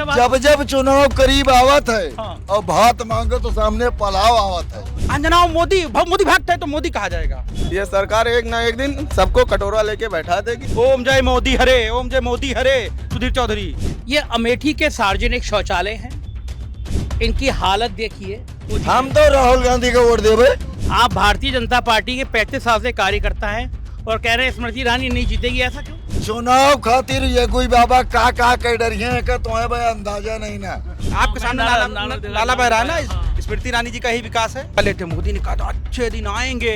जब जब चुनाव करीब आवत है हाँ। और भात मांगो तो सामने पलाव आवत है। अंजना मोदी मोदी भागता है तो मोदी कहा जाएगा। ये सरकार एक ना एक दिन सबको कटोरा लेके बैठा देगी। ओम जय मोदी हरे, ओम जय मोदी हरे। सुधीर चौधरी, ये अमेठी के सार्वजनिक शौचालय हैं, इनकी हालत देखिए। हम तो राहुल गांधी को वोट देवे। आप भारतीय जनता पार्टी के 35 साल से कार्यकर्ता हैं और कह रहे हैं स्मृति ईरानी नहीं जीतेगी, ऐसा क्यों? चुनाव खातिर ये कोई बाबा का कह डरिए है का तुम्हें भाई अंदाजा नहीं ना। आपके सामने नाला बह रहा है ना, स्मृति ईरानी जी का ही विकास है। पहले थे मोदी ने कहा था अच्छे दिन आएंगे,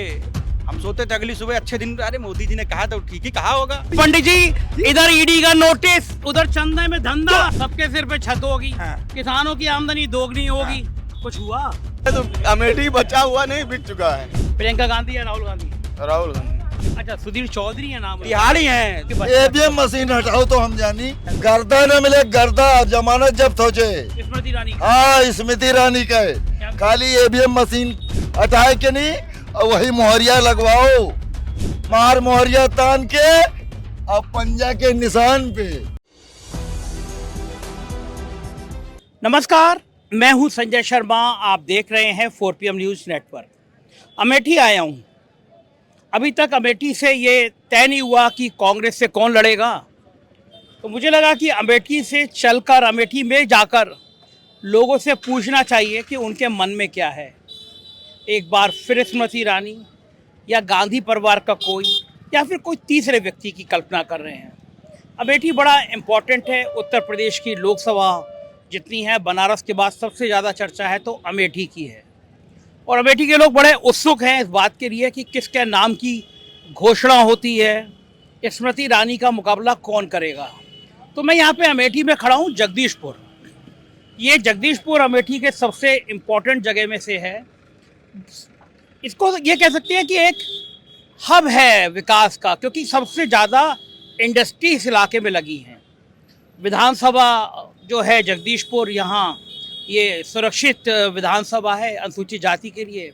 हम सोते थे अगली सुबह अच्छे दिन। अरे मोदी जी ने कहा तो ठीक ही कहा होगा। पंडित जी, इधर ईडी का नोटिस, उधर चंदा में धंधा, सबके सिर पे छत होगी, किसानों की आमदनी दोगुनी होगी। कुछ हुआ तो अमेठी बचा हुआ नहीं, बिक चुका है। प्रियंका गांधी या राहुल गांधी? राहुल गांधी। अच्छा, सुधीर चौधरी है नाम, बिहारी हैं। ईवीएम मशीन हटाओ तो हम जानी गर्दा न मिले, गर्दा जमानत जब्त हो जाए। स्मृति ईरानी हाँ, स्मृति ईरानी का है। खाली ईवीएम मशीन हटाए के नहीं और वही मोहरिया लगवाओ, मार मोहरिया तान के और पंजा के निशान पे। नमस्कार, मैं हूं संजय शर्मा, आप देख रहे हैं 4PM न्यूज़ नेटवर्क। अमेठी आया हूं। अभी तक अमेठी से ये तय नहीं हुआ कि कांग्रेस से कौन लड़ेगा, तो मुझे लगा कि अमेठी से चलकर, अमेठी में जाकर लोगों से पूछना चाहिए कि उनके मन में क्या है। एक बार फिर स्मृति ईरानी या गांधी परिवार का कोई या फिर कोई तीसरे व्यक्ति की कल्पना कर रहे हैं। अमेठी बड़ा इम्पोर्टेंट है। उत्तर प्रदेश की लोकसभा जितनी है, बनारस के बाद सबसे ज़्यादा चर्चा है तो अमेठी की है। और अमेठी के लोग बड़े उत्सुक हैं इस बात के लिए कि किसके नाम की घोषणा होती है, स्मृति ईरानी का मुकाबला कौन करेगा। तो मैं यहाँ पे अमेठी में खड़ा हूँ, जगदीशपुर। ये जगदीशपुर अमेठी के सबसे इम्पोर्टेंट जगह में से है। इसको ये कह सकते हैं कि एक हब है विकास का, क्योंकि सबसे ज़्यादा इंडस्ट्री इस इलाके में लगी हैं। विधानसभा जो है जगदीशपुर, यहाँ ये सुरक्षित विधानसभा है अनुसूचित जाति के लिए।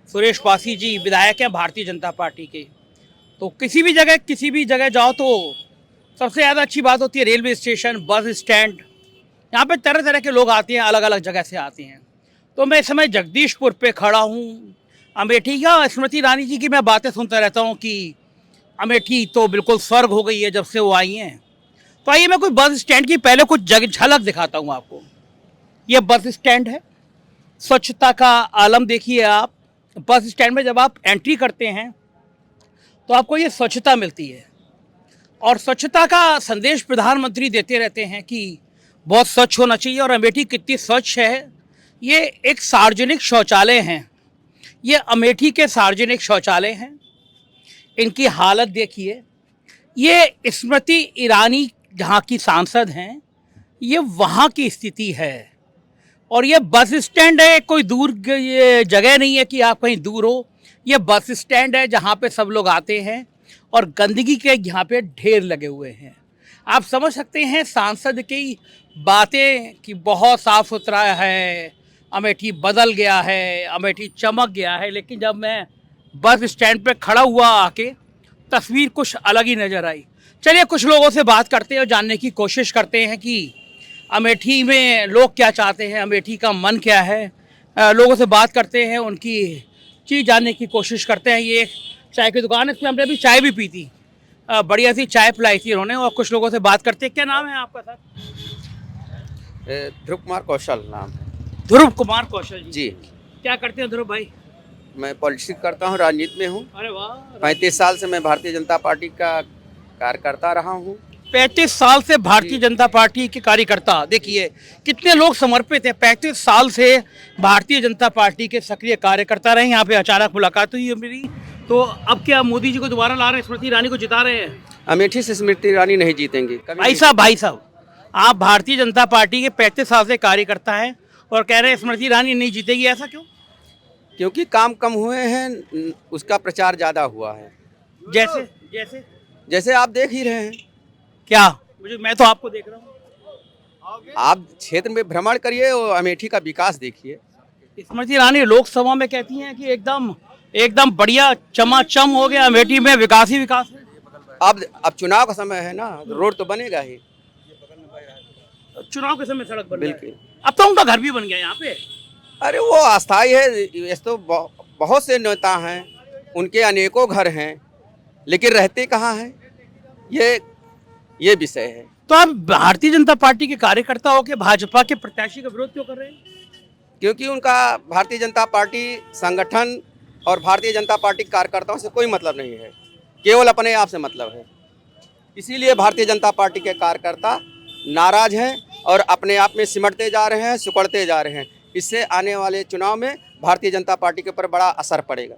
सुरेश पासी जी विधायक हैं भारतीय जनता पार्टी के। तो किसी भी जगह जाओ तो सबसे ज़्यादा अच्छी बात होती है रेलवे स्टेशन, बस स्टैंड। यहाँ पे तरह तरह के लोग आते हैं, अलग अलग जगह से आते हैं। तो मैं इस समय जगदीशपुर पे खड़ा हूँ। अमेठी का स्मृति ईरानी जी की मैं बातें सुनता रहता हूँ कि अमेठी तो बिल्कुल स्वर्ग हो गई है जब से वो आई हैं। तो आइए मैं कोई बस स्टैंड की पहले कुछ जगह झलक दिखाता हूँ आपको। ये बस स्टैंड है, स्वच्छता का आलम देखिए आप। बस स्टैंड में जब आप एंट्री करते हैं तो आपको ये स्वच्छता मिलती है, और स्वच्छता का संदेश प्रधानमंत्री देते रहते हैं कि बहुत स्वच्छ होना चाहिए। और अमेठी कितनी स्वच्छ है। ये एक सार्वजनिक शौचालय हैं, ये अमेठी के सार्वजनिक शौचालय हैं, इनकी हालत देखिए। ये स्मृति ईरानी जहाँ की सांसद हैं, ये वहाँ की स्थिति है। और ये बस स्टैंड है, कोई दूर ये जगह नहीं है कि आप कहीं दूर हो। ये बस स्टैंड है जहाँ पे सब लोग आते हैं और गंदगी के यहाँ पे ढेर लगे हुए हैं। आप समझ सकते हैं सांसद की बातें कि बहुत साफ़ सुथरा है, अमेठी बदल गया है, अमेठी चमक गया है। लेकिन जब मैं बस स्टैंड पे खड़ा हुआ आके, तस्वीर कुछ अलग ही नज़र आई। चलिए कुछ लोगों से बात करते हैं और जानने की कोशिश करते हैं कि अमेठी में लोग क्या चाहते हैं, अमेठी का मन क्या है। लोगों से बात करते हैं, उनकी चीज़ जानने की कोशिश करते हैं। ये एक चाय की दुकान है, इसमें हमने अभी चाय भी पी थी, बढ़िया सी चाय पिलाई थी उन्होंने। और कुछ लोगों से बात करते हैं। क्या नाम है आपका सर? ध्रुव कुमार कौशल नाम है। ध्रुव कुमार कौशल जी। जी, क्या करते हैं ध्रुव भाई? मैं पॉलिटिक्स करता हूँ, राजनीति में हूँ। अरे वाह, 35 साल से मैं भारतीय जनता पार्टी का कार्यकर्ता रहा हूँ। 35 साल से भारतीय जनता पार्टी के कार्यकर्ता। देखिए कितने लोग समर्पित हैं। 35 साल से भारतीय जनता पार्टी के सक्रिय कार्यकर्ता रहे। यहाँ पे अचानक मुलाकात हुई है मेरी। तो अब क्या मोदी जी को दोबारा ला रहे हैं, स्मृति ईरानी को जिता रहे हैं? अमेठी से स्मृति ईरानी नहीं जीतेंगे भाई साहब, आप भारतीय जनता पार्टी के 35 साल से कार्यकर्ता हैं और कह रहे हैं स्मृति ईरानी नहीं जीतेगी, ऐसा क्यों? क्योंकि काम कम हुए हैं, उसका प्रचार ज़्यादा हुआ है। जैसे जैसे जैसे आप देख ही रहे हैं। क्या? मैं तो आपको देख रहा हूँ। आप क्षेत्र में भ्रमण करिए और अमेठी का विकास देखिए। स्मृति ईरानी लोकसभा में कहती हैं कि एकदम बढ़िया चमाचम हो गया, अमेठी में विकास ही विकास है। अब चुनाव का समय है ना, रोड तो बनेगा ही। चुनाव के समय सड़क बन बिल्कुल। बिल्कुल। अब तो उनका घर भी बन गया यहाँ पे। अरे वो अस्थाई है, ये तो बहुत से नेता हैं, उनके अनेकों घर हैं, लेकिन रहते कहाँ हैं, ये विषय है। तो आप भारतीय जनता पार्टी के कार्यकर्ता होकर भाजपा के प्रत्याशी का विरोध क्यों कर रहे हैं? क्योंकि उनका भारतीय जनता पार्टी संगठन और भारतीय जनता पार्टी के कार्यकर्ताओं से कोई मतलब नहीं है, केवल अपने आप से मतलब है। इसीलिए भारतीय जनता पार्टी के कार्यकर्ता नाराज हैं और अपने आप में सिमटते जा रहे हैं, सिकुड़ते जा रहे हैं। इससे आने वाले चुनाव में भारतीय जनता पार्टी के ऊपर बड़ा असर पड़ेगा।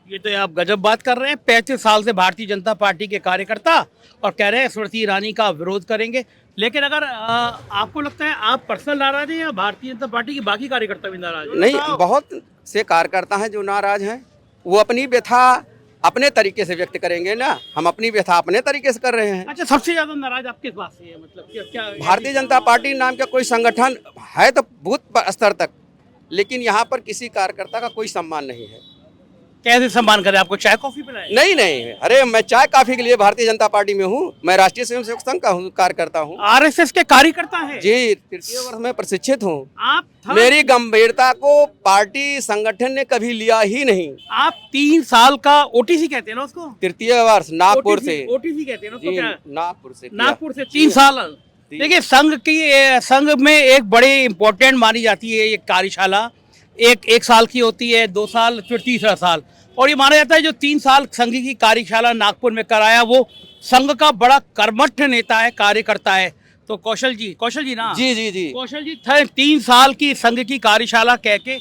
ये तो आप गजब बात कर रहे हैं। 35 साल से भारतीय जनता पार्टी के कार्यकर्ता और कह रहे हैं स्मृति ईरानी का विरोध करेंगे। लेकिन अगर आपको लगता है आप पर्सनल नाराज हैं या भारतीय जनता पार्टी के बाकी कार्यकर्ता भी नाराज हैं? नहीं, बहुत से कार्यकर्ता हैं जो नाराज हैं, वो अपनी व्यथा अपने तरीके से व्यक्त करेंगे ना, हम अपनी व्यथा अपने तरीके से कर रहे हैं। अच्छा, सबसे ज्यादा नाराज आप किस बात से है? मतलब क्या भारतीय जनता पार्टी नाम का कोई संगठन है तो बूथ स्तर तक, लेकिन यहाँ पर किसी कार्यकर्ता का कोई सम्मान नहीं है। कैसे सम्मान करें? आपको चाय कॉफी पिलाएं? नहीं, अरे मैं चाय काफी के लिए भारतीय जनता पार्टी में हूँ। मैं राष्ट्रीय स्वयंसेवक संघ का कार्यकर्ता हूँ। आरएसएस के कार्यकर्ता हैं? जी, तृतीय वर्ष में प्रशिक्षित हूँ। आप मेरी गंभीरता को पार्टी संगठन ने कभी लिया ही नहीं। आप 3 साल का ओटीसी कहते हैं ना उसको? तृतीय वर्ष नागपुर से। ओटीसी कहते हैं ना उसको? जी, क्या नागपुर से 3 साल। देखिए, संघ में एक बड़ी इम्पोर्टेंट मानी जाती है ये कार्यशाला। एक साल की होती है, 2 साल, फिर तीसरा साल। और ये माना जाता है जो 3 साल संघ की कार्यशाला नागपुर में कराया वो संघ का बड़ा कर्मठ नेता है, कार्यकर्ता है। तो कौशल जी ना? जी। कौशल जी 3 साल की संघ की कार्यशाला कह के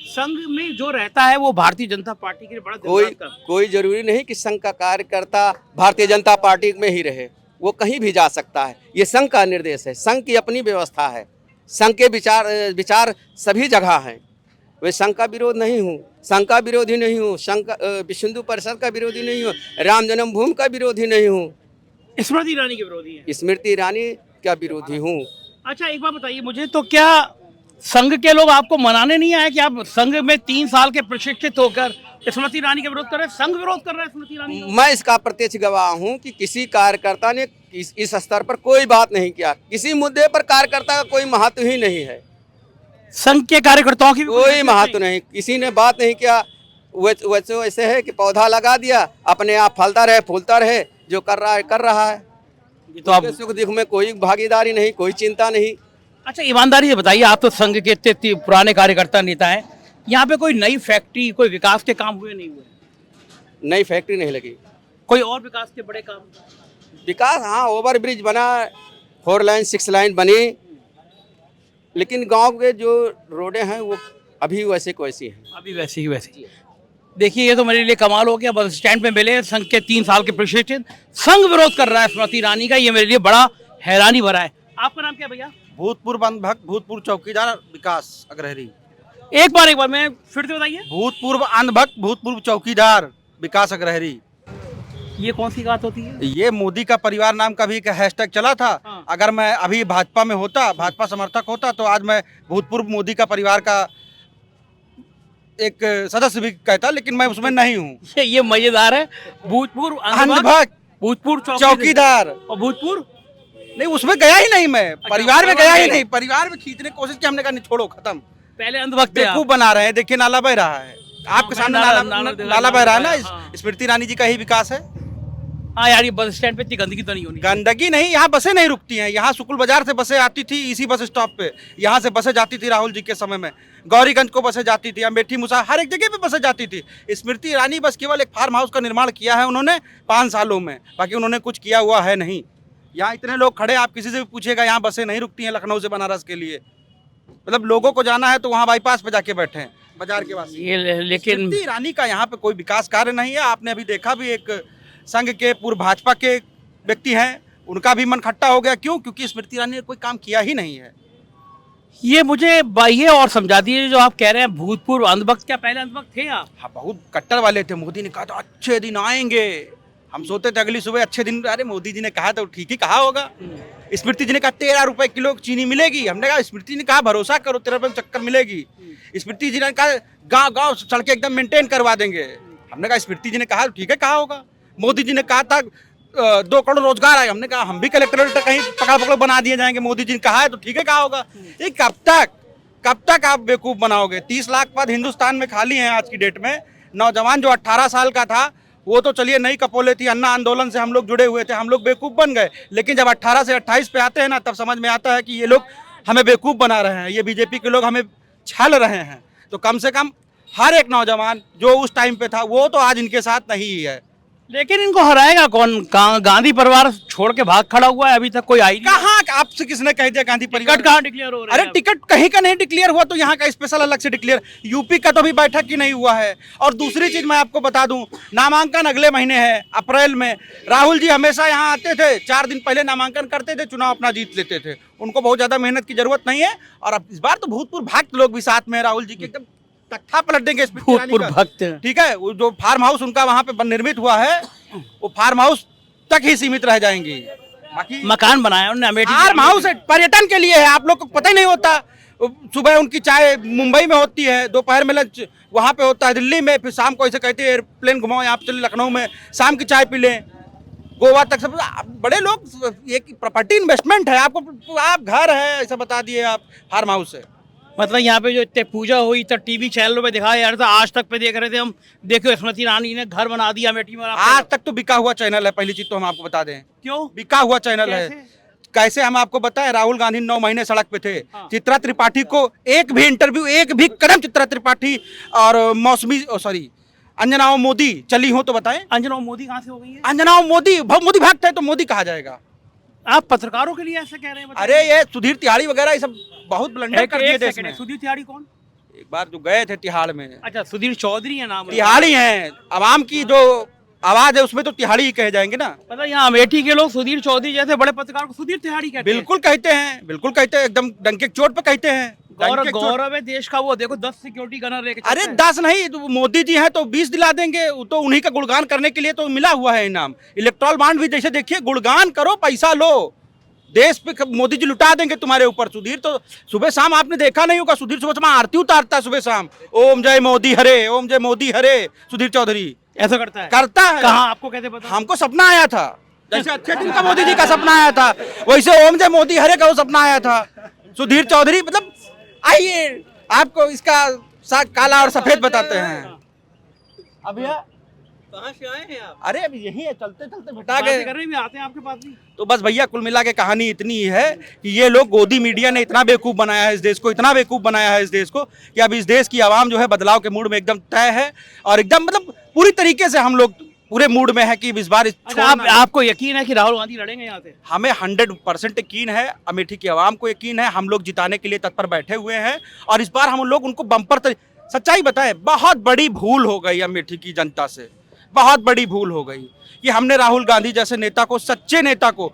संघ में जो रहता है वो भारतीय जनता पार्टी के लिए बड़ा कोई जरूरी नहीं कि संघ का कार्यकर्ता भारतीय जनता पार्टी में ही रहे, वो कहीं भी जा सकता है। ये संघ का निर्देश है, संघ की अपनी व्यवस्था है, संघ के विचार सभी जगह हैं। वे संघ का विरोध नहीं हूँ, संघ का विरोधी नहीं हूँ, विश्व हिंदू परिषद का विरोधी नहीं हूँ, राम जन्मभूमि का विरोधी नहीं हूँ, स्मृति ईरानी के विरोधी है। स्मृति ईरानी का विरोधी हूँ। अच्छा, एक बात बताइए मुझे, तो क्या संघ के लोग आपको मनाने नहीं आए कि आप संघ में 3 साल के प्रशिक्षित होकर स्मृति ईरानी का विरोध कर रहे हैं? संघ विरोध कर रहा है स्मृति ईरानी का? मैं इसका प्रत्यक्ष गवाह हूँ कि किसी कार्यकर्ता ने इस स्तर पर कोई बात नहीं किया। किसी मुद्दे पर कार्यकर्ता का कोई महत्व ही नहीं है। संघ के कार्यकर्ताओं की कोई महत्व नहीं, किसी ने बात नहीं किया। वैसे है कि पौधा लगा दिया, अपने आप फलता रहे फूलता रहे, जो कर रहा है। तो आप सुख दुख में कोई भागीदारी नहीं, कोई चिंता नहीं। अच्छा, ईमानदारी से बताइए, आप तो संघ के इतने पुराने कार्यकर्ता नेता हैं, यहाँ पे कोई नई फैक्ट्री, कोई विकास के काम हुए नहीं हुए? नई फैक्ट्री नहीं लगी। कोई और विकास के बड़े काम? विकास, हाँ, ओवर ब्रिज बना, 4 लाइन 6 लाइन बनी, लेकिन गांव के जो रोडें हैं वो अभी वैसे को वैसी हैं। अभी वैसे ही वैसे। देखिए, ये तो मेरे लिए कमाल हो गया। बस स्टैंड पे मिले संघ के 3 साल के प्रशिक्षित, संघ विरोध कर रहा है स्मृति ईरानी का। ये मेरे लिए बड़ा हैरानी भरा है। आपका नाम क्या भैया? भूतपूर्व अंधभक्त, भूतपूर्व चौकीदार विकास अग्रहरी। एक बार मैं फिर से बताइए। भूतपूर्व अंधभक्त, भूतपूर्व चौकीदार विकास अग्रहरी। ये कौन सी बात होती है? ये मोदी का परिवार नाम का भी एक हैशटैग चला था। हाँ। अगर मैं अभी भाजपा में होता, भाजपा समर्थक होता, तो आज मैं भूतपूर्व मोदी का परिवार का एक सदस्य भी कहता, लेकिन मैं उसमें नहीं हूँ। ये मजेदार है। भूतपूर्व अंधभक्त, भूतपूर्व चौकीदार और भूतपूर्व नहीं, उसमें गया ही नहीं मैं। परिवार में गया ही नहीं। परिवार में खींचने की कोशिश की, हमने कहा नहीं, छोड़ो, खत्म। पहले अंधभक्त बेवकूफ बना रहे हैं। देखिए, नाला बह रहा है आपके सामने, नाला बह रहा है ना। हाँ। स्मृति ईरानी जी का ही विकास है। हाँ यार, ये बस स्टैंड पे इतनी गंदगी तो नहीं होनी। गंदगी नहीं, यहाँ बसें नहीं रुकती हैं। यहाँ शुक्ल बाजार से बसें आती थी, इसी बस स्टॉप पे। यहाँ से बसें जाती थी राहुल जी के समय में, गौरीगंज को बसें जाती थी, अमेठी मुसा, हर एक जगह पे बसें जाती थी। स्मृति ईरानी बस केवल एक फार्म हाउस का निर्माण किया है उन्होंने 5 सालों में, बाकी उन्होंने कुछ किया हुआ है नहीं। यहाँ इतने लोग खड़े, आप किसी से भी पूछेगा, यहाँ बसें नहीं रुकती हैं लखनऊ से बनारस के लिए। मतलब लोगों को जाना है तो वहाँ बाईपास पे जाके बैठे हैं बाजार के वासी। लेकिन स्मृति ईरानी का यहाँ पे कोई विकास कार्य नहीं है। आपने अभी देखा भी, एक संघ के पूर्व भाजपा के व्यक्ति हैं, उनका भी मन खट्टा हो गया। क्यों? क्योंकि स्मृति ईरानी ने कोई काम किया ही नहीं है। ये मुझे ये और समझा दीजिए, जो आप कह रहे हैं भूतपूर्व अंधभक्त, क्या पहले अंधभक्त थे आप? हाँ, बहुत कट्टर वाले थे। मोदी ने कहा था अच्छे दिन आएंगे, हम सोते थे अगली सुबह अच्छे दिन। अरे मोदी जी ने कहा तो ठीक ही कहा होगा। स्मृति जी ने कहा 13 रुपए किलो चीनी मिलेगी, हमने कहा स्मृति ने कहा भरोसा करो 13 रुपए में चक्कर मिलेगी। स्मृति जी ने कहा गांव गांव सड़कें एकदम मेंटेन करवा देंगे, हमने कहा स्मृति जी ने कहा ठीक है कहा होगा। मोदी जी ने कहा था 2 करोड़ रोजगार आए। हमने कहा हम भी कलेक्टरेट कहीं पकड़ पकड़ बना दिए जाएंगे, मोदी जी ने कहा है तो ठीक है, कहा होगा। ये कब तक आप बेवकूफ बनाओगे? 30 लाख पद हिंदुस्तान में खाली हैं आज की डेट में। नौजवान जो 18 साल का था वो तो चलिए नई कपोले थी, अन्ना आंदोलन से हम लोग जुड़े हुए थे, हम लोग बेवकूफ बन गए। लेकिन जब 18 से 28 पे आते हैं ना, तब समझ में आता है कि ये लोग हमें बेवकूफ बना रहे हैं, ये बीजेपी के लोग हमें छल रहे हैं। तो कम से कम हर एक नौजवान जो उस टाइम पे था वो तो आज इनके साथ नहीं है। लेकिन इनको हराएगा कौन? गांधी परिवार छोड़ के भाग खड़ा हुआ है, अभी तक कोई आई नहीं। कहाँ आपसे किसने कह दिया गांधी परिवार? टिकट कहाँ डिक्लेयर हो रहा है? अरे टिकट कहीं का नहीं डिक्लेयर हुआ, तो यहाँ का स्पेशल अलग से डिक्लेयर। यूपी का तो अभी बैठक ही नहीं हुआ है। और दूसरी चीज मैं आपको बता दूं, नामांकन अगले महीने है, अप्रैल में। राहुल जी हमेशा यहाँ आते थे, 4 दिन पहले नामांकन करते थे, चुनाव अपना जीत लेते थे। उनको बहुत ज्यादा मेहनत की जरूरत नहीं है। और अब इस बार तो भूतपूर्व भक्त लोग भी साथ में है राहुल जी के, एकदम तख्ता पलट देंगे भूतपूर्व भक्त। ठीक है, वो जो फार्म हाउस उनका वहाँ पे निर्मित हुआ है, वो फार्म हाउस तक ही सीमित रह जाएंगी। बाकी मकान बनाया उन्होंने अमेठी। फार्म हाउस पर्यटन के लिए है, आप लोग को पता ही नहीं होता। सुबह उनकी चाय मुंबई में होती है, दोपहर में लंच वहाँ पे होता है दिल्ली में, फिर शाम को ऐसे कहते हैं एयरप्लेन घुमाओ, यहाँ पे चले लखनऊ में, शाम की चाय पी लें, गोवा तक। सब बड़े लोग, ये प्रॉपर्टी इन्वेस्टमेंट है। आपको आप घर है ऐसा बता दिए, आप फार्म हाउस है। मतलब यहाँ पे जो इतने पूजा हुई तो टीवी चैनलों पे दिखाया यार था, आज तक पे देख रहे थे हम। देखो स्मृति ईरानी ने घर बना दिया अमेठी में। आज तक तो बिका हुआ चैनल है, पहली चीज तो हम आपको बता दें। क्यों बिका हुआ चैनल है? कैसे हम आपको बताएं, राहुल गांधी 9 महीने सड़क पे थे। चित्रा त्रिपाठी को एक भी इंटरव्यू, एक भी कदम चित्रा त्रिपाठी और अंजनाओ मोदी चली हो तो बताएं। अंजनाओ मोदी कहाँ से हो गई है? अंजनाओ मोदी भक्त है तो मोदी कहा जाएगा? आप पत्रकारों के लिए ऐसा कह रहे हैं? अरे ये सुधीर तिहाड़ी वगैरह ये सब बहुत ब्लंडर कर दिए देश में। सुधीर तिहाड़ी कौन? एक बार जो गए थे तिहाड़ में। अच्छा, सुधीर चौधरी है नाम? तिहाड़ी हैं, आवाम की जो आवाज है उसमें तो तिहाड़ी ही कहे जाएंगे ना। मतलब यहाँ अमेठी के लोग सुधीर चौधरी जैसे बड़े पत्रकार को सुधीर तिहाड़ी कहते हैं? बिल्कुल कहते हैं, बिल्कुल कहते हैं, एकदम डंके की चोट पे कहते हैं। गौरव है देश का। वो देखो 10 सिक्योरिटी गनर लेके। अरे 10 नहीं, तो मोदी जी हैं तो 20 दिला देंगे। तो उन्हीं का गुणगान करने के लिए तो मिला हुआ है इनाम। इलेक्ट्रॉल बॉन्ड भी जैसे देखिए, गुणगान करो, पैसा लो, देश पे मोदी जी लुटा देंगे तुम्हारे ऊपर। सुधीर तो सुबह शाम आपने देखा नहीं होगा, सुधीर सुबह शाम आरती उतारता है सुबह शाम, ओम जय मोदी हरे, ओम जय मोदी हरे। सुधीर चौधरी ऐसा करता है? करता है। कहाँ? आपको कैसे पता? हमको सपना आया था, जैसे अच्छे दिन का मोदी जी का सपना आया था, वैसे ओम जय मोदी हरे का वो सपना आया था। सुधीर चौधरी मतलब, आइए आपको इसका काला और सफेद बताते हैं। अब कहाँ से आए हैं आप? अरे अब यही है, चलते चलते भटा गए। करने भी आते हैं आपके पास भी। तो बस भैया कुल मिला के कहानी इतनी ही है कि ये लोग गोदी मीडिया ने इतना बेवकूफ बनाया है इस देश को, इतना बेवकूफ बनाया है इस देश को कि अब इस देश की आवाम जो है बदलाव के मूड में एकदम तय है। और एकदम मतलब पूरी तरीके से हम लोग पूरे मूड में है कि इस बार आपको यकीन है कि राहुल गांधी लड़ेंगे यहाँ से? हमें 100% यकीन है, अमेठी की आवाम को यकीन है, हम लोग जिताने के लिए तत्पर बैठे हुए हैं। और इस बार हम लोग उनको बम्पर सच्चाई बताएं, बहुत बड़ी भूल हो गई अमेठी की जनता से, बहुत बड़ी भूल हो गई कि हमने राहुल गांधी जैसे नेता को, सच्चे नेता को,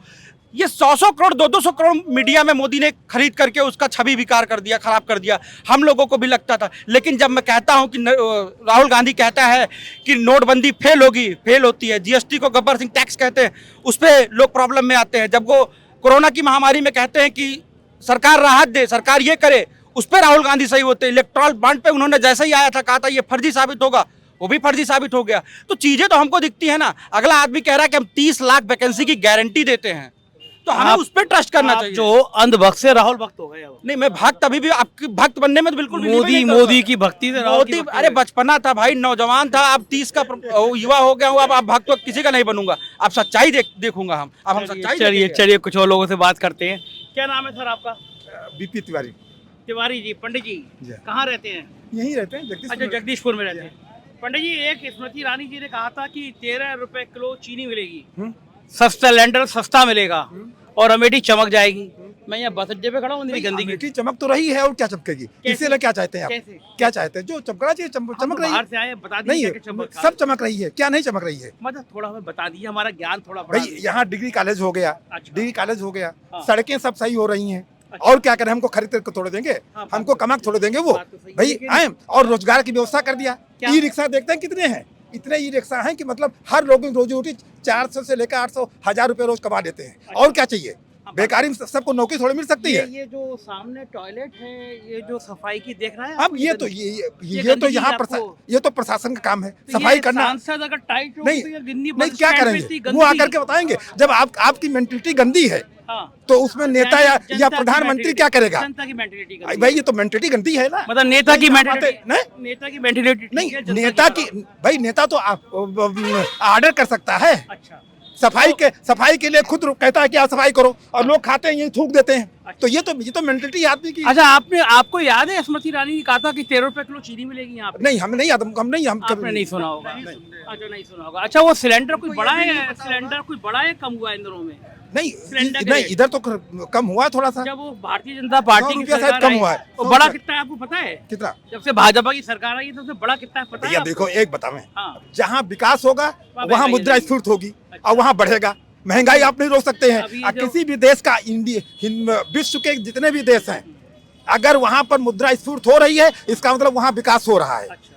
ये 100 करोड़ 200 करोड़ मीडिया में मोदी ने खरीद करके उसका छवि विकार कर दिया, खराब कर दिया। हम लोगों को भी लगता था। लेकिन जब मैं कहता हूं कि राहुल गांधी कहता है कि नोटबंदी फेल होगी, फेल होती है। जीएसटी को गब्बर सिंह टैक्स कहते हैं, उस पर लोग प्रॉब्लम में आते हैं। जब वो कोरोना की महामारी में कहते हैं कि सरकार राहत दे, सरकार ये करे, उस पर राहुल गांधी सही होते हैं। इलेक्ट्रॉल बॉन्ड पे उन्होंने जैसे ही आया था कहा था ये फर्जी साबित होगा, वो भी फर्जी साबित हो गया। तो चीजें तो हमको दिखती है ना। अगला आदमी कह रहा है कि हम 30 लाख वैकेंसी की गारंटी देते हैं, तो हमें उस पर ट्रस्ट करना चाहिए। जो अंधभक्त से राहुल भक्त हो गए। नहीं, मैं भक्त अभी भी, आपकी भक्त बनने में तो बिल्कुल मोदी की भक्ति से मोदी, अरे बचपना था भाई, नौजवान था, अब 30 का युवा हो गया हूँ, अब भक्त किसी का नहीं बनूंगा। अब सच्चाई देखूंगा हम, अब हम सच्चाई। चलिए कुछ और लोगों से बात करते हैं। क्या नाम है सर आपका? बीपी तिवारी। तिवारी जी, पंडित जी कहाँ रहते हैं? यहीं रहते हैं, अच्छा, जगदीशपुर में रहते हैं। पंडित जी, एक स्मृति ईरानी जी ने कहा था कि 13 रुपए किलो चीनी मिलेगी, सस्ता सिलेंडर सस्ता मिलेगा और अमेठी चमक जाएगी। मैं यहाँ बस अड्डे पे खड़ा हूँ, गंदगी अमेठी चमक तो रही है, और क्या चमकेगी? इसीलिए क्या चाहते हैं आप? क्या चाहते हैं? जो चमकना चाहिए चमक रही है। बाहर से आए, बता नहीं दीजिए है, सब चमक रही है, क्या नहीं चमक रही है? मतलब थोड़ा हमें बता दीजिए, हमारा ज्ञान थोड़ा भाई यहाँ डिग्री कॉलेज हो गया, डिग्री कॉलेज हो गया, हाँ। सड़कें सब सही हो रही हैं, और क्या करें? हमको खरीद कर थोड़े देंगे, हमको कमक थोड़े देंगे वो भाई आए। और रोजगार की व्यवस्था कर दिया। ई रिक्शा देखते हैं कितने हैं, इतने ई रिक्शा हैं कि मतलब हर लोग रोजी रोटी 400 से लेकर 800 1000 रुपए रोज कमा देते हैं। और क्या चाहिए? बेकारी में सबको नौकरी थोड़ी मिल सकती है। ये जो सामने टॉयलेट है, ये जो सफाई की देख रहा है अब आपको ये तो गंदगी? ये तो गंदगी यहाँ आपको- ये तो प्रशासन का काम है तो सफाई ये करना। सांसद अगर टाइट नहीं नहीं क्या करेंगे, वो आकर के बताएंगे। जब आपकी मेंटलिटी गंदी है तो उसमें नेता या प्रधानमंत्री क्या करेगा? जनता की मेंटेलिटी भाई ये तो मेंटलिटी गंदी है ना। मतलब नेता की नहीं, मेंटेलिटी, नेता की मेंटेलिटी नहीं नेता की भाई नेता तो ऑर्डर कर सकता है। अच्छा, सफाई के लिए खुद कहता है कि आप सफाई करो और लोग खाते हैं यही थूक देते हैं। तो ये तो मेंटलिटी आदमी की। अच्छा, आपको याद है स्मृति ईरानी ने कहा था कि 13 रुपए किलो चीनी मिलेगी यहाँ पे? नहीं, हमें नहीं याद, हम आपने नहीं सुना होगा। अच्छा, नहीं सुना होगा। अच्छा, वो सिलेंडर कोई बड़ा है, सिलेंडर कोई बड़ा है, कम हुआ है इन दिनों में? नहीं नहीं इधर तो कम हुआ है थोड़ा सा। जब वो भारतीय जनता पार्टी की रुपया शायद सरकार कम आई, हुआ है। तो बड़ा कितना है आपको पता है? कितना? जब से भाजपा की सरकार आई है सबसे बड़ा कितना है पता है भैया आपको? देखो एक बतावें, हाँ। जहाँ विकास होगा वहाँ महंगाई मुद्रास्फीति होगी अच्छा। और वहाँ बढ़ेगा। महंगाई आप नहीं रोक सकते हैं। अभी और जो- किसी भी देश का विश्व के जितने भी देश हैं, अगर वहाँ पर मुद्रास्फीति हो रही है इसका मतलब वहाँ विकास हो रहा है। अच्छा,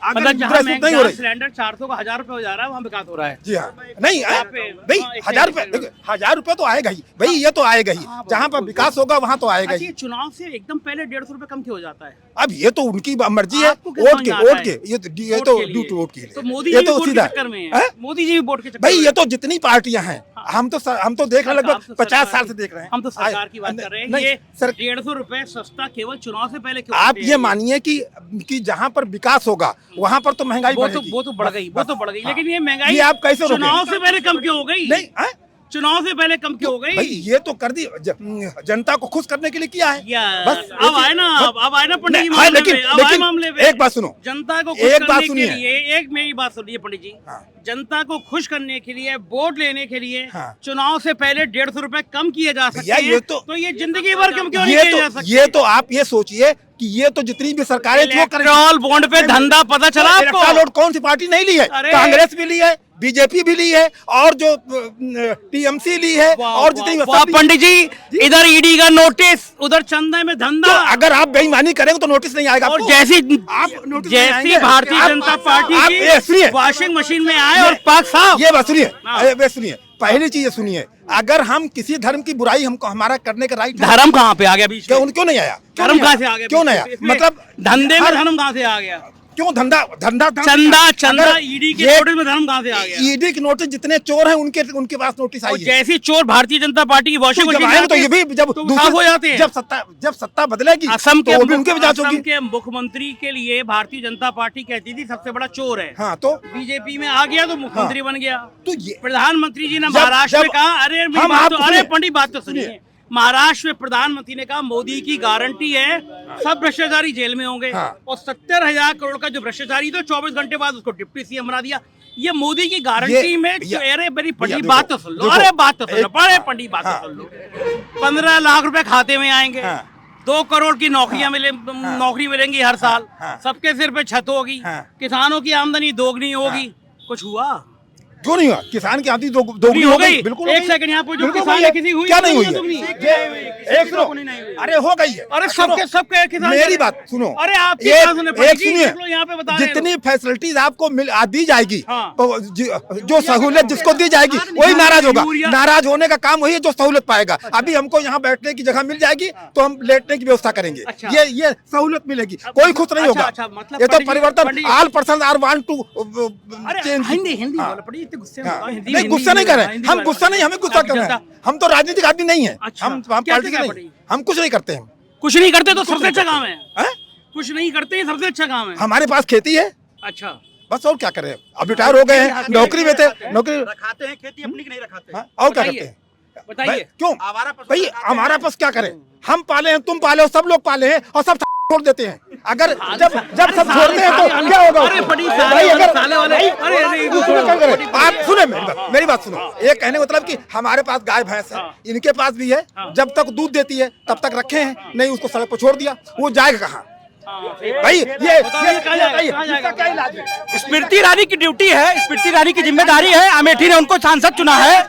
अगर मतलब जहाँ मुद्रास्फीति नहीं हो रही, सिलेंडर 400 का 1000 रुपए हो जा रहा है, वहाँ विकास हो रहा है। जी हाँ, नहीं यहाँ पे- भाई हाँ, 1000 रुपए, देखो 1000 रुपए तो आएगा ही भाई, ये तो आएगा ही। हाँ, जहाँ पर बिल्कुल। विकास होगा वहाँ तो आएगा अच्छा, ही। ये चुनाव से एकदम पहले 150 रुपए कम क्यों हो जाता है? अब ये तो उनकी मर्जी है। आपको क्या समझ में आता है? ये वोट तो के लिए। ड्यूटी वोट के लिए। तो मोदी ये जी भी तो वोट के सीधा चक्कर में है। है। मोदी जी भी वोट के चक्कर भाई में ये तो जितनी पार्टियां हैं, हम तो देख रहे हैं, हम लगभग तो 50 सरकार साल की- से देख रहे हैं। हम तो सरकार की बात कर रहे हैं। नहीं, ये सर 150 रुपए सस्ता केवल चुनाव से पहले क्यों आप करते ये हैं? मानिए कि जहाँ पर विकास होगा वहाँ पर तो महंगाई बढ़ेगी। वो तो बढ़ गई, वो तो बढ़ गई, लेकिन ये महंगाई ये आप कैसे रोकें? चुनाव से पहले कम क्यों हो गई? नहीं हैं? चुनाव से पहले कम क्यों हो गई? भाई ये तो कर दी जनता को खुश करने के लिए किया है। या बस अब आए ना, अब आए ना पंडित जी हाँ, मामले लेकिन पे, अब आए मामले पे। एक बात सुनो, जनता को खुश एक बात करने के सुनिए। लिए, एक मेरी बात सुनिए पंडित जी, हाँ। जनता को खुश करने के लिए, वोट लेने के लिए हाँ। चुनाव से पहले 150 रुपए कम किए जा सकते भैया, हैं। ये तो ये जिंदगी भर कम क्यों नहीं किए जा सकते? ये तो आप ये सोचिए कि ये तो जितनी भी सरकारें जो करें, इलेक्ट्रॉल बॉन्ड पे धंधा पता चला आपको? इलेक्ट्रॉल वोट कौन सी पार्टी नहीं ली है? अरे! कांग्रेस भी ली है, बीजेपी भी ली है और जो टीएमसी ली है और जितनी वाह, पंडित जी, इधर ईडी का नोटिस, उधर चंदा में तो धंधा। अगर आप बेईमानी करेंगे तो नोटिस नहीं आएगा और आपको। जैसी नोटिस नहीं जैसी आएंगे। भारतीय आप- जनता आप पार्टी ये सुनिए, की वॉशिंग मशीन में आए और पाक साफ। ये बात सुनिए, हाँ। ये सुनिए, पहली चीज ये सुनिए, अगर हम किसी धर्म की बुराई हमको हमारा करने का राइट है, धर्म कहाँ पे आ गया बीच में? क्यों नहीं आया? धर्म कहाँ से आ गया? क्यों नहीं आया? इसमें मतलब धंधे में हर- धर्म कहाँ से आ गया? क्यों धंधा चंदा अगर ईडी के ये- नोटिस में धर्म कहाँ से आ गया? ईडी के नोटिस जितने चोर हैं उनके पास नोटिस और आई है। जैसी चोर भारतीय जनता पार्टी की वॉशिंग तो जब मशीन आएंगे तो में ये भी जब तो साफ हो जाते हैं। जब सत्ता बदलेगी असम तो वो भी उनके भी जांच असम होगी। के मुख्यमंत्री के लिए भारतीय जनता पार्टी कहती थी सबसे बड़ा चोर है। हाँ तो बीजेपी में आ गया तो मुख्यमंत्री बन गया। तो ये प्रधानमंत्री जी ने जब- महाराष्ट्र में जब- कहा, अरे मेरी हम बात आपको तो, अरे सुनिए। पंडित बात तो सुनिए, महाराष्ट्र में प्रधानमंत्री ने कहा मोदी की गारंटी है सब भ्रष्टाचारी जेल में होंगे। हाँ। और 70,000 करोड़ का जो भ्रष्टाचारी तो 24 घंटे बाद उसको डिप्टी सीएम बना दिया। ये मोदी की गारंटी में अरे मेरी पंडित बात तो सुन लो, अरे बात तो सुन लो, बड़े पंडित बात तो सुन लो। 15 लाख रुपए खाते में आएंगे, 2 करोड़ की नौकरियां नौकरी मिलेंगी हर साल, सबके सिर पे छत होगी, किसानों की आमदनी दोगुनी होगी। कुछ हुआ? क्यों नहीं हुआ? किसान की आमदनी दोगुनी दोगुनी हो गई, बिल्कुल हो एक गई। सेकंड, यहाँ पे जो बिल्कुल किसान हो है गई। किसी हुई क्या नहीं हुई है? दोगुनी? एक सुनो, अरे हो गई है। अरे सबके किसान, मेरी बात सुनो, अरे आपकी एक- बात सुने एक पंडित जी, सुनिए, देख लो यहाँ पे बता रहे हैं जितनी फैसिलिटीज आपको दी जाएगी, हाँ। तो जो सहूलियत जिसको दी जाएगी वही नाराज होगा। यूरिया- नाराज होने का काम वही है जो सहूलियत पाएगा। अभी हमको यहाँ बैठने की जगह मिल जाएगी तो हम लेटने की व्यवस्था करेंगे। अच्छा। ये सहूलियत मिलेगी, कोई खुश नहीं होगा। अच्छा, मतलब ये तो पंडित जी- परिवर्तन, Pandit- all person are want to अरे चेंज। हिंदी हाँ। बोलो पंडित, इतने गुस्से में हाँ। बोलो, हिंदी नहीं, में, गुस्सा नहीं कर रहे हैं हिंदी हम, में गुस्सा नहीं, हमें गुस्सा आपकी करना है। जनता- हम तो राजनीतिक आदमी नहीं है। अच्छा, हम क्या पार्टी क्या नहीं, पड़ी? हम कुछ नहीं करते हैं। कुछ नहीं करते तो सबसे अच्छा काम है। हैं? कुछ नहीं करते हैं सबसे अच्छा काम है। हमारे पास खेती है, अच्छा, बस और क्या करें। अब रिटायर हो गए हैं, नौकरी में थे, नौकरी रखाते हैं खेती अपनी की नहीं रखाते। हाँ, और क्या बताइए। करते हैं? बताइए। भाई, क्यों आवारा पशु भाई रखाते हमारा हैं। पास क्या करें? हम पाले हैं, तुम पाले हो, सब लोग पाले हैं और सब छोड़ देते हैं। अगर जब सब छोड़ते हैं तो क्या होगा? अरे बड़ी साले भाई वाले, अगर साले वाले, अरे आप सुने मेरी बात सुनो। ये कहने का मतलब कि हमारे पास गाय भैंस है, इनके पास भी है। जब तक दूध देती है तब तक रखे हैं, नहीं उसको सड़क पर छोड़ दिया, वो जाएगा कहाँ? भाई ये इसका क्या इलाज है? स्मृति ईरानी की ड्यूटी है, स्मृति ईरानी की जिम्मेदारी है। अमेठी ने उनको सांसद चुना है।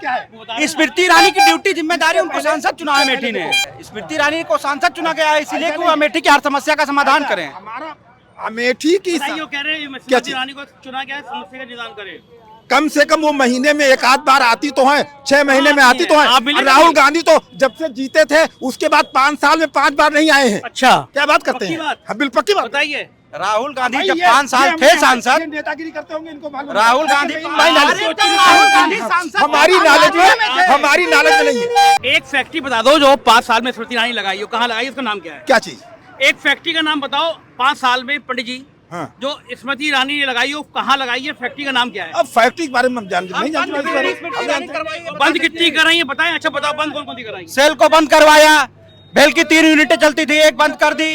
स्मृति ईरानी की ड्यूटी जिम्मेदारी, उनको सांसद चुना है अमेठी ने। स्मृति ईरानी को सांसद चुना गया है इसीलिए कि वो अमेठी की हर समस्या का समाधान करें। हमारा अमेठी की कह रहे हैं क्या स्मृति ईरानी को चुना गया है, समस्या का निदान करे। कम से कम वो महीने में एक आध बार आती तो है, 6 महीने में आती तो आप है। मिले राहुल नहीं? गांधी तो जब से जीते थे उसके बाद 5 साल में 5 बार नहीं आए हैं। अच्छा, क्या बात करते पक्की हैं? बात? हाँ, बिल्कुल पक्की बात। बताइए। राहुल गांधी भाई, जब ये- 5 साल ये- थे ये- सांसद, ये नेतागिरी करते होंगे, इनको मालूम है। राहुल गांधी हमारी नॉलेज हमारी हमारी नॉलेज में नहीं है। एक फैक्ट्री बता दो जो 5 साल में स्मृति ईरानी लगाई हो, कहाँ लगाई, उसका नाम क्या है? क्या चीज? एक फैक्ट्री का नाम बताओ 5 साल में पंडित जी, हाँ। जो स्मृति ईरानी ने लगाई हो, कहाँ लगाई है, फैक्ट्री का नाम क्या है? अब फैक्ट्री के बारे में हम नहीं जानते। बंद कितनी कराई है बताएं। अच्छा बताओ, बंद कौन कौन सी कराई? सेल को बंद करवाया, भेल की 3 यूनिटें चलती थी, एक बंद कर दी,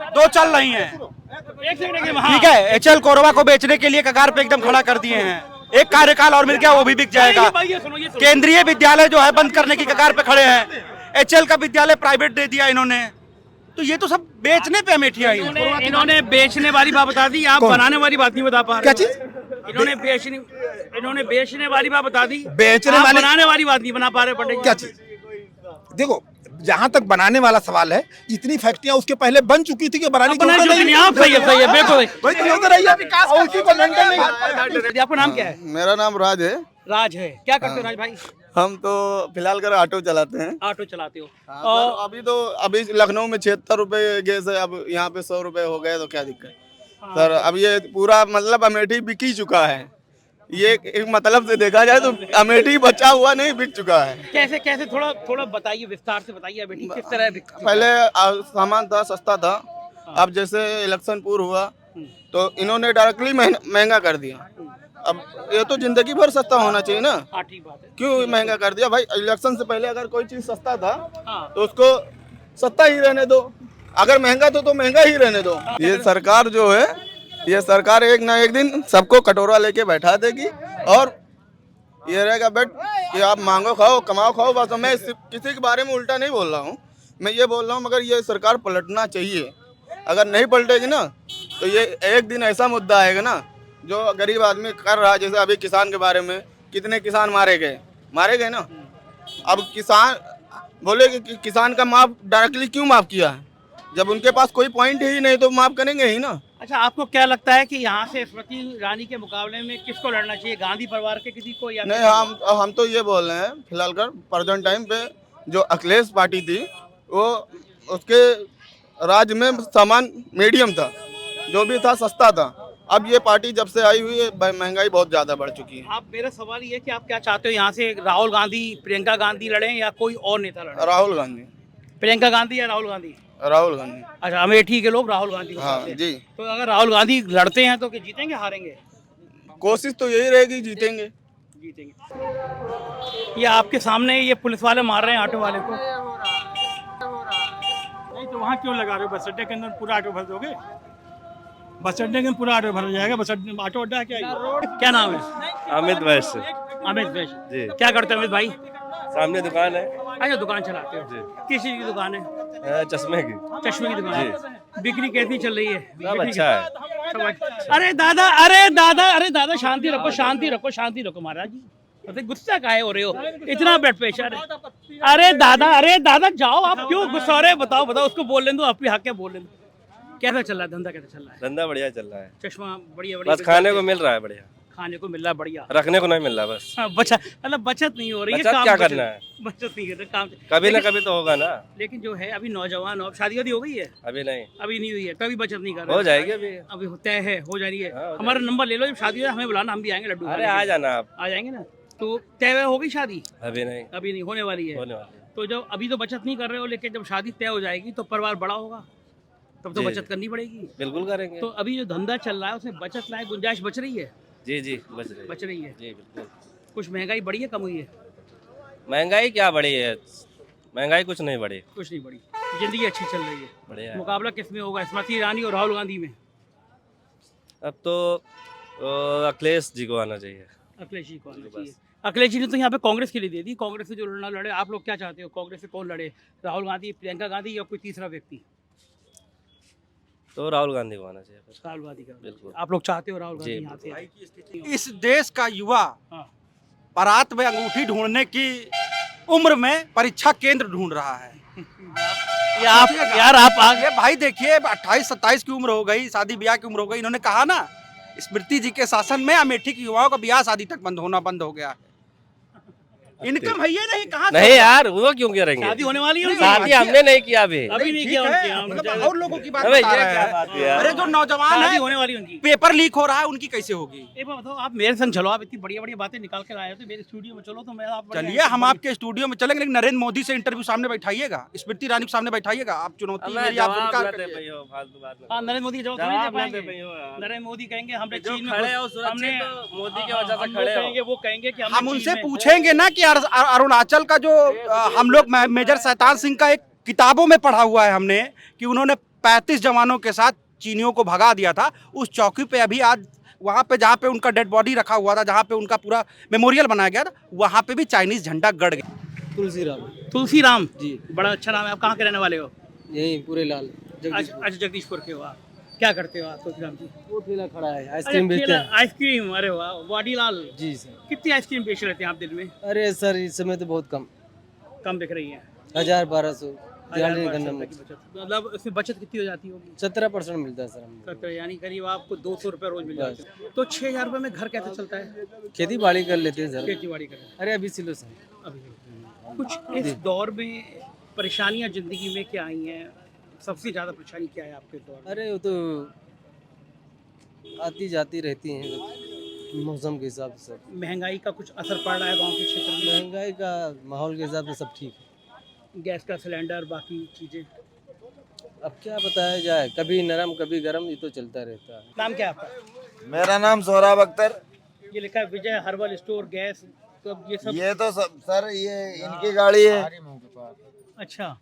दो चल रही हैं। एक सेकंड, ठीक है, एचएल कोरबा को बेचने के लिए कगार पे एकदम खड़ा कर दिए हैं। एक कार्यकाल और मिल गया, वो भी बिक जाएगा। ये सुनो। केंद्रीय विद्यालय जो है बंद करने की कगार पे खड़े हैं। एचएल का विद्यालय प्राइवेट दे दिया इन्होंने। तो ये तो सब बेचने पे अमेठी आई है। इन्होंने बेचने वाली बात बता दी, आप कौन? बनाने वाली बात नहीं बता पा रहे। क्या चीज? इन्होंने बेचने वाली बात बता दी, बेचने आप वाली- बनाने वाली बात नहीं बना पा रहे पंडित जी। क्या चीज? देखो, जहां तक बनाने वाला सवाल है, इतनी फैक्ट्रियां उसके पहले बन चुकी थी कि बनाने की बनाने जरूरत की नहीं, आप सही है, सही है, बिल्कुल। वही तो होता रही है, और उसी को मेंटेन नहीं। आपका नाम क्या है? मेरा नाम राज है। राज है। क्या करते हो राज भाई? हम तो फिलहाल कर ऑटो चलाते हैं। ऑटो चलाते हो। हाँ, सर, अभी लखनऊ में 76 रुपए गैस है, अब यहाँ पे 100 रुपए हो गए तो क्या दिक्कत सर। अब ये पूरा मतलब अमेठी बिक ही चुका है। ये एक मतलब से देखा जाए तो अमेठी बचा हुआ नहीं, बिक चुका है। कैसे कैसे थोड़ा बताइए, विस्तार से बताइए बेटी, किस तरह पहले सामान था, सस्ता था। अब जैसे इलेक्शन पूर्व हुआ तो इन्होंने डायरेक्टली महंगा कर दिया। अब ये तो जिंदगी भर सस्ता होना चाहिए ना, हाँ ठीक बात है। क्यों महंगा कर दिया भाई? इलेक्शन से पहले अगर कोई चीज सस्ता था हाँ। तो उसको सस्ता ही रहने दो, अगर महंगा तो महंगा ही रहने दो। ये सरकार जो है, ये सरकार एक ना एक दिन सबको कटोरा लेके बैठा देगी और ये रहेगा बेट कि आप मांगो खाओ कमाओ खाओ। बस मैं किसी के बारे में उल्टा नहीं बोल रहा हूँ, मैं ये बोल रहा हूँ मगर ये सरकार पलटना चाहिए। अगर नहीं पलटेगी ना तो ये एक दिन ऐसा मुद्दा आएगा ना जो गरीब आदमी कर रहा है। जैसे अभी किसान के बारे में कितने किसान मारे गए ना। अब किसान बोले कि किसान का माफ डायरेक्टली क्यों माफ किया है, जब उनके पास कोई पॉइंट ही नहीं तो माफ करेंगे ही ना। अच्छा, आपको क्या लगता है कि यहाँ से स्मृति ईरानी के मुकाबले में किसको लड़ना चाहिए, गांधी परिवार के किसी को या नहीं, हम तो ये बोल रहे हैं फिलहाल कर प्रेजेंट टाइम पे जो अखिलेश पार्टी थी वो उसके राज्य में सामान मीडियम था, जो भी था सस्ता था। अब ये पार्टी जब से आई हुई है महंगाई बहुत ज्यादा बढ़ चुकी है। आप, मेरा सवाल ये है कि आप क्या चाहते हो, यहाँ से राहुल गांधी, प्रियंका गांधी लड़े या कोई और नेता लड़े? राहुल गांधी। प्रियंका गांधी या राहुल गांधी? राहुल गांधी। अच्छा, अमेठी के लोग राहुल गांधी को हाँ चाहते हैं। जी, तो अगर राहुल गांधी लड़ते हैं तो क्या जीतेंगे हारेंगे? कोशिश तो यही रहेगी जीतेंगे। ये आपके सामने ये पुलिस वाले मार रहे हैं ऑटो वाले को। नहीं तो वहाँ क्यों लगा रहे हो? बस अड्डे के अंदर पूरा ऑटो भर दोगे? बस अड्डे के अंदर पूरा ऑटो भर जाएगा। बस अड्डे ऑटो अड्डा है क्या ये? क्या नाम है? अमित वैश्य अमित वैश्य जी। क्या करते हो अमित भाई? सामने दुकान है अच्छा, दुकान चलाते हो? जी। किस चीज की दुकान है? चश्मे की। चश्मे की दुकान है। बिक्री कैसी चल रही है? सब अच्छा है। अरे दादा शांति रखो, शांति रखो, शांति रखो महाराज जी। अरे गुस्सा काहे हो रहे हो, इतना ब्लड प्रेशर है? अरे दादा जाओ, आप क्यों गुस्सा हो रहे हैं? बताओ उसको बोल लें दो, आप भी हक है बोल लें दो। कैसा चल रहा है धंधा, कैसा चल रहा है? धंधा बढ़िया चल रहा है, चश्मा बढ़िया बस खाने को मिल रहा है बढ़िया, खाने को मिल रहा है बढ़िया, रखने को नहीं मिल रहा बस। हाँ, बचत मतलब बचत नहीं हो रही है। बचत काम क्या बचत- करना है? बचत नहीं कर रहे काम। कभी ना लेकिन- कभी तो होगा ना। लेकिन जो है अभी नौजवान हो, शादी वादी हो गई है? अभी नहीं, अभी नहीं हुई है, तभी बचत नहीं कर रहे। हो जाएगी अभी। अभी तय है, हो जा रही है। हाँ, हो हमारा नंबर ले लो, जब शादी हो हमें बुलाना, हम भी आएंगे लड्डू अरे खाने आ के। जाना आप। आ जाएंगे ना। तो तय हो गई शादी? अभी नहीं, अभी नहीं, होने वाली है। होने वाली है। तो जब अभी तो बचत नहीं कर रहे हो, लेकिन जब शादी तय हो जाएगी तो परिवार बड़ा होगा, तब तो जी, बचत करनी पड़ेगी। बिल्कुल करेंगे। तो अभी जो धंधा चल रहा है उसमें बचत लायक गुंजाइश बच रही है? जी बच रही है। बच रही है। जी बिल्कुल। कुछ महंगाई बढ़ी है, कम हुई है? महंगाई क्या बढ़ी है? महंगाई कुछ नहीं बढ़ी, कुछ नहीं बढ़ी, जिंदगी अच्छी चल रही है। बढ़िया है। मुकाबला किस में होगा, स्मृति ईरानी और राहुल गांधी में? अब तो अखिलेश जी को आना चाहिए। अखिलेश जी को आना चाहिए। अखिलेश जी ने तो यहाँ पे कांग्रेस के लिए दे दी, कांग्रेस से जो लड़ना लड़े। आप लोग क्या चाहते हो, कांग्रेस से कौन लड़े, राहुल गांधी, प्रियंका गांधी या कोई तीसरा व्यक्ति? तो राहुल गांधी को आना चाहिए फिर। राहुल गांधी का बिल्कुल। आप लोग चाहते हो राहुल गांधी जी, यहाँ से आए? इस देश का युवा हाँ। बारात में अंगूठी ढूंढने की उम्र में परीक्षा केंद्र ढूंढ रहा है। यार आप आगे ये भाई देखिए 28-27 की उम्र हो गई, शादी ब्याह की उम्र हो गई। इन्होंने कहा ना स्मृति जी के शासन में अमेठी के युवाओं का ब्याह शादी तक बंद हो गया है। इनकम है ये नहीं, कहाँ से नहीं होगा? यार, वो क्यों करेंगे? शादी होने वाली है उनकी? शादी हमने नहीं किया अभी। अभी नहीं ठीक किया है, उनकी, हाँ, मतलब मुझे- और लोगों की बात अबे बता ये रहे क्या हैं। बात है यार? अरे जो नौजवान शादी है, होने वाली उनकी। पेपर लीक हो रहा है, उनकी कैसे होगी? एक बात बताओ, आप मेरे संग चलो, आप इतनी बढ़िया बढ़िया बातें निकाल कर आए हो तो मेरे स्टूडियो में चलो, तो मैं आप चलिए हम आपके स्टूडियो में चलेंगे, लेकिन नरेंद्र मोदी से इंटरव्यू सामने बैठाइएगा, स्मृति ईरानी के सामने बैठाइएगा। आप चुनौती मैं मेरी, आप जवाब स्वीकार ना दे करिए। पाई हो, फालतू बात ना। हाँ, नरेंद्र मोदी जवाब थोड़ी दे जवाब ना पाएंगे। दे पाई हो यार। नरेंद्र मोदी कहेंगे हमने जो चीन में खड़े हो घुस- सुरक्षित, हमने तो मोदी की वजह से हम लोग खड़े हो। कहेंगे, वो कहेंगे कि हम हमने उनसे चीन में- पूछेंगे ना कि अरुणाचल का जो हम लोग मेजर शैतान सिंह का एक किताबों में पढ़ा हुआ है हमने कि उन्होंने 35 जवानों के साथ चीनियों को भगा दिया था। उस चौकी पे अभी आज वहाँ पे जहाँ पे उनका डेड बॉडी रखा हुआ था, जहाँ पे उनका पूरा मेमोरियल बनाया गया था, वहाँ पे भी चाइनीज झंडा गड़ गया। तुलसीराम जी, बड़ा अच्छा नाम है। आप कहाँ के रहने वाले हो? यही पूरे लाल अच्छा, जगदीशपुर के हो आप। क्या करते हो आप तुलसीराम जी? वो ठेला खड़ा है, आइसक्रीम बेचते हैं। आइसक्रीम, अरे वाह, वाडीलाल। जी सर। कितनी आइसक्रीम बेच लेते हैं आप दिन में? अरे सर इस समय तो बहुत कम दिख रही है। 1000-1200 ध्यान नहीं 1200 करना रुपए की बचत। मतलब उसमें बचत कितनी हो जाती होगी? 17% मिलता है सर हमको। 17, यानी करीब आपको 200 रुपए रोज मिल जाते हैं। तो 6000 रुपए में घर कैसे चलता है? खेती बाड़ी कर लेते हैं सर। खेती बाड़ी करें अरे अभी सिलो सर। अभी कुछ इस दौर में परेशानियां जिंदगी में क्या आई हैं? सबसे ज्यादा परेशानी क्या है आपके दौर में? अरे वो तो आती जाती रहती हैं मौसम के हिसाब से सर। महंगाई का कुछ असर पड़ रहा है गांव के क्षेत्र में? महंगाई का माहौल के हिसाब से सब ठीक है। गैस का सिलेंडर, बाकी चीजें। अब क्या बताया जाए, कभी नरम कभी गरम, ये तो चलता रहता है। नाम क्या है आपका? मेरा नाम सोहराब अख्तर। ये लिखा है विजय हर्बल स्टोर गैस, तो अब ये सब ये तो सर ये इनकी गाड़ी है। अच्छा।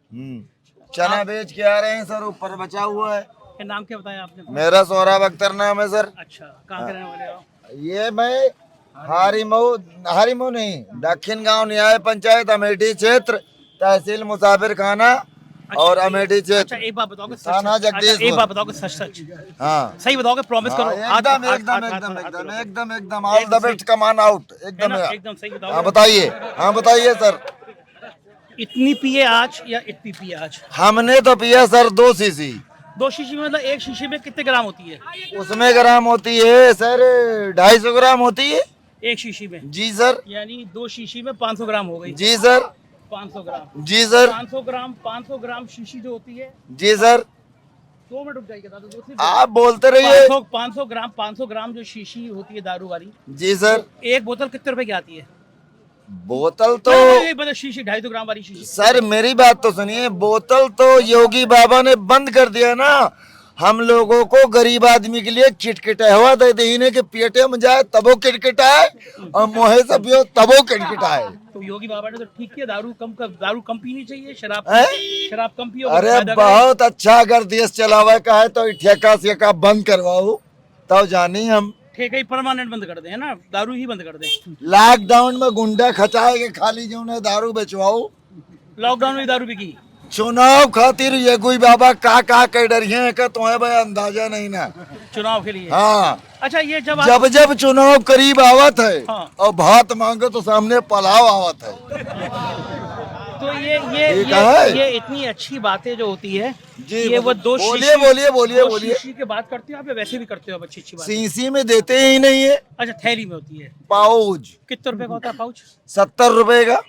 चना बेच के आ रहे हैं सर, ऊपर बचा हुआ है। ये नाम क्या बताया आपने? मेरा सोहराब अख्तर नाम है सर। अच्छा, कहाँ के रहने वाले हो? ये मैं हारीमऊ नहीं, दक्षिण गांव न्याय पंचायत अमेठी क्षेत्र, तहसील मुसाफिर खाना और अमेठी अच्छा, क्षेत्र। एक बात बताओगे सच थाना सच? जगदीशपुर। अच्छा, एक बात बताओगे सच सच? हाँ सही बताओगे, प्रॉमिस करो। एकदम हाथ- एकदम हाथ- एकदम हाथ- एकदम हाथ- एकदम हाथ- एकदम एकदम all the best come on out है एकदम। ना? एकदम सही हाँ बताओगे। बताइए, हाँ बताइए सर। इतनी पिए आज या इतनी पिए आज? हमने तो पिया सर 2 सीसी। 2 शीशी में मतलब एक शीशी में कितने ग्राम होती है? उसमें ग्राम होती है सर 250 ग्राम होती है। एक शीशी में? जी सर। यानी 2 शीशी में 500 ग्राम हो गई। जी सर। 500 ग्राम। जी सर। 500 ग्राम शीशी जो होती है। जी सर। 2 मिनट रुक जाइए, दादा, दूसरी आप बोलते रहिए। 500 ग्राम जो शीशी होती है दारू वाली, जी सर। एक बोतल कितने रुपए की आती है? बोतल तो एक बोतल शीशी 250 ग्राम वाली शीशी। सर मेरी बात तो सुनिए, बोतल तो योगी बाबा ने बंद कर दिया ना। हम लोगों को गरीब आदमी के लिए किटकिटा हुआ दे दीने के पेटे में जाए तबो किटकिटाए और मोहे से पियो तबो किटकिटाए। तो योगी बाबा ने तो ठीक किया, दारू कम पीनी चाहिए, हैं? शराब कम पियो। अरे फायदा करे। बहुत अच्छा, अगर देश चलावे का है तो ठेका सेका बंद करवाओ, तब जानी हम। ठेका ही परमानेंट बंद कर दे, है ना? दारू ही बंद कर दे। लॉकडाउन में गुंडा खचाए के खाली जो ने दारू बेचवाओ। लॉकडाउन में दारू बिकी। चुनाव खातिर ये कोई बाबा का डरिए है का तुम्हें भाई अंदाजा नहीं ना। चुनाव के लिए। हाँ, अच्छा, ये जब जब जब चुनाव करीब आवत है हाँ। और भात मांगो तो सामने पलाव आवत है। तो ठीक है। ये इतनी अच्छी बातें जो होती है, जी, ये वो 2 बोलिए बोलिए दो बोलिए। शीशी के बात करते हो आप या वैसे भी करते हो आप? अच्छी बात। सीसी में देते ही नहीं है, अच्छा, थैली में होती है। पाउच कितने रुपए का होता है पाउच? 70 रुपए का।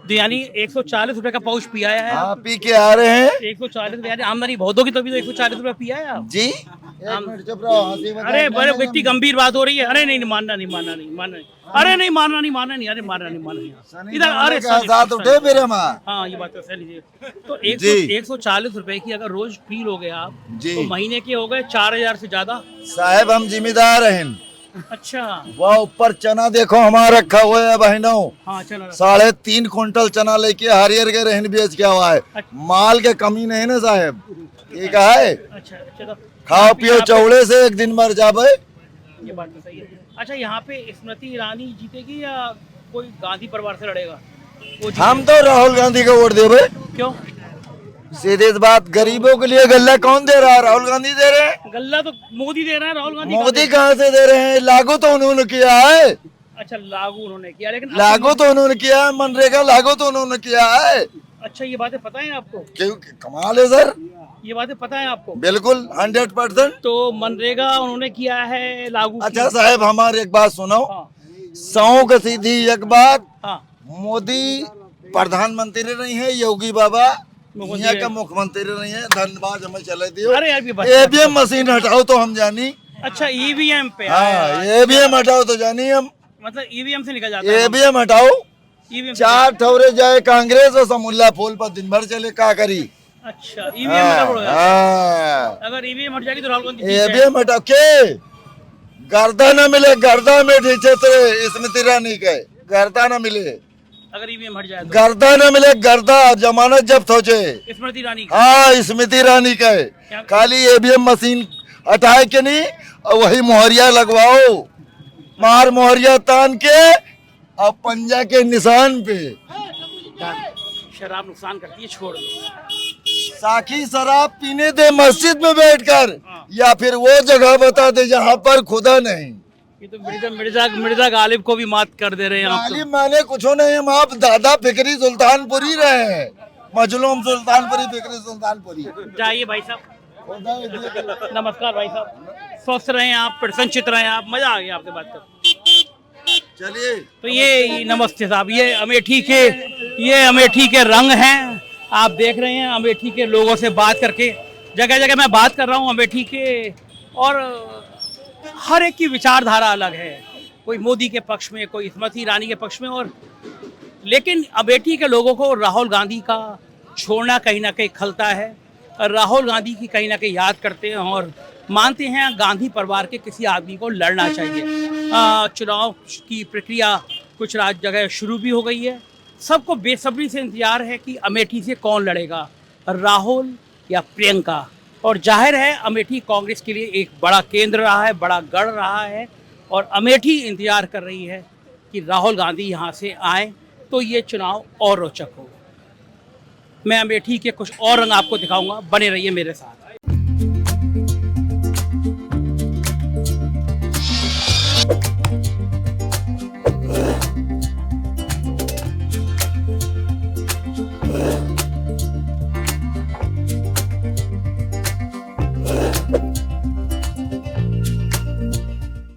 तो यानी 140 रुपए का पाउच पिया है हाँ, आप? पी के आ रहे हैं 140 रुपए, यानी आमदनी बहुत होगी तभी तो 140 रुपए पिया है आप? जी। एक मिनट चुप रहो, हंसी मजाक अरे बड़े करने इतनी गंभीर बात हो रही है। अरे नहीं, मानना नहीं। अरे नहीं, मानना नहीं। अरे मारना नहीं। इधर अरे का साथ उठे मेरे माँ। हाँ, ये बात तो सही लीजिए। तो जी। 140 रुपए की अगर रोज पी लोगे आप, जी। तो महीने के हो गए 4000 से ज्यादा। साहब हम जिम्मेदार हैं। अच्छा। वह ऊपर चना देखो हमारा रखा हुआ है बहनों। हाँ, चलो। 3.5 कुंटल चना लेके हरियर के रहन बेच के हुआ है। माल के कमी नहीं ना साहब, ठीक है। अच्छा, चलो। खाओ पियो चौड़े से एक दिन मर जाबे। ये बात तो सही है। अच्छा, यहाँ पे स्मृति ईरानी जीतेगी या कोई गांधी परिवार से लड़ेगा? वो हम तो राहुल गांधी को वोट देवे। क्यों? सीधी बात, गरीबों के लिए गल्ला कौन दे रहा है? राहुल गांधी दे रहे हैं। गल्ला तो मोदी दे रहा है, राहुल गांधी मोदी कहाँ से दे रहे हैं? लागू तो उन्होंने किया है। अच्छा, लागू उन्होंने किया, लेकिन लागू तो उन्होंने किया है, मनरेगा लागू तो उन्होंने किया है। अच्छा, ये बातें पता है आपको? क्यों, कमाल है सर, ये बातें पता है आपको? बिल्कुल 100%। तो मनरेगा उन्होंने किया है लागू। अच्छा साहब, हमारे एक बात सुनो, हाँ 100 का सीधी एक बात, हाँ मोदी प्रधानमंत्री नहीं है, योगी बाबा मुख्यमंत्री यहाँ है। का मुख्यमंत्री नहीं है। धन्यवाद, हमें चले दियो। अरे यार, ये बात- ईवीएम मशीन हटाओ तो हम जानी। अच्छा, ईवीएम पे हाँ, ईवीएम हटाओ तो जानी हम। मतलब ईवीएम से निकल जाता है। ईवीएम हटाओ, ईवीएम 4 ठौरे जाए कांग्रेस और समुल्ला फूल पर दिन भर चले, क्या करी। अच्छा, ईवीएम में गड़बड़ हो जाता है। हाँ, अगर ईवीएम हट जाएगी तो राहुल गांधी जीत जाएंगे। ईवीएम हटाओ के गर्दा न मिले, गर्दा में ढीचे थे स्मृति ईरानी के, गर्दा न मिले, अगर ईवीएम हट जाए तो गर्दा न मिले, गर्दा जमानत जब्त हो जाए। स्मृति ईरानी का। हाँ, स्मृति ईरानी का है। खाली ईवीएम मशीन हटाए के नहीं, और वही मोहरिया लगवाओ, मार मोहरिया तान के और पंजा के निशान पे। शराब नुकसान करती है, छोड़ दो। साकी शराब पीने दे मस्जिद में बैठकर, या फिर वो जगह बता दे जहाँ पर खुदा नहीं। ये तो मिर्जा गालिब को भी मात कर दे रहे हैं आप तो। गालिब मैंने कुछ नहीं, हम आप दादा फिक्री सुल्तानपुरी रहे हैं, मजलूम सुल्तानपुरी, फिक्री सुल्तानपुरी। जाइए भाई साहब, नमस्कार भाई साहब, स्वस्थ रहें आप, प्रसन्नचित रहें आप, मजा आ गया आपसे बात कर। चलिए, तो ये नमस्ते साहब, ये अमेठी के रंग हैं। आप देख रहे हैं, अमेठी के लोगों से बात करके, जगह जगह मैं बात कर रहा हूँ अमेठी के, और हर एक की विचारधारा अलग है। कोई मोदी के पक्ष में, कोई स्मृति ईरानी के पक्ष में, और लेकिन अमेठी के लोगों को राहुल गांधी का छोड़ना कहीं ना कहीं खलता है। राहुल गांधी की कहीं ना कहीं याद करते हैं और मानते हैं गांधी परिवार के किसी आदमी को लड़ना चाहिए। चुनाव की प्रक्रिया कुछ जगह शुरू भी हो गई है। सबको बेसब्री से इंतजार है कि अमेठी से कौन लड़ेगा, राहुल या प्रियंका। और जाहिर है अमेठी कांग्रेस के लिए एक बड़ा केंद्र रहा है, बड़ा गढ़ रहा है, और अमेठी इंतजार कर रही है कि राहुल गांधी यहाँ से आए तो ये चुनाव और रोचक हो। मैं अमेठी के कुछ और रंग आपको दिखाऊंगा, बने रहिए मेरे साथ।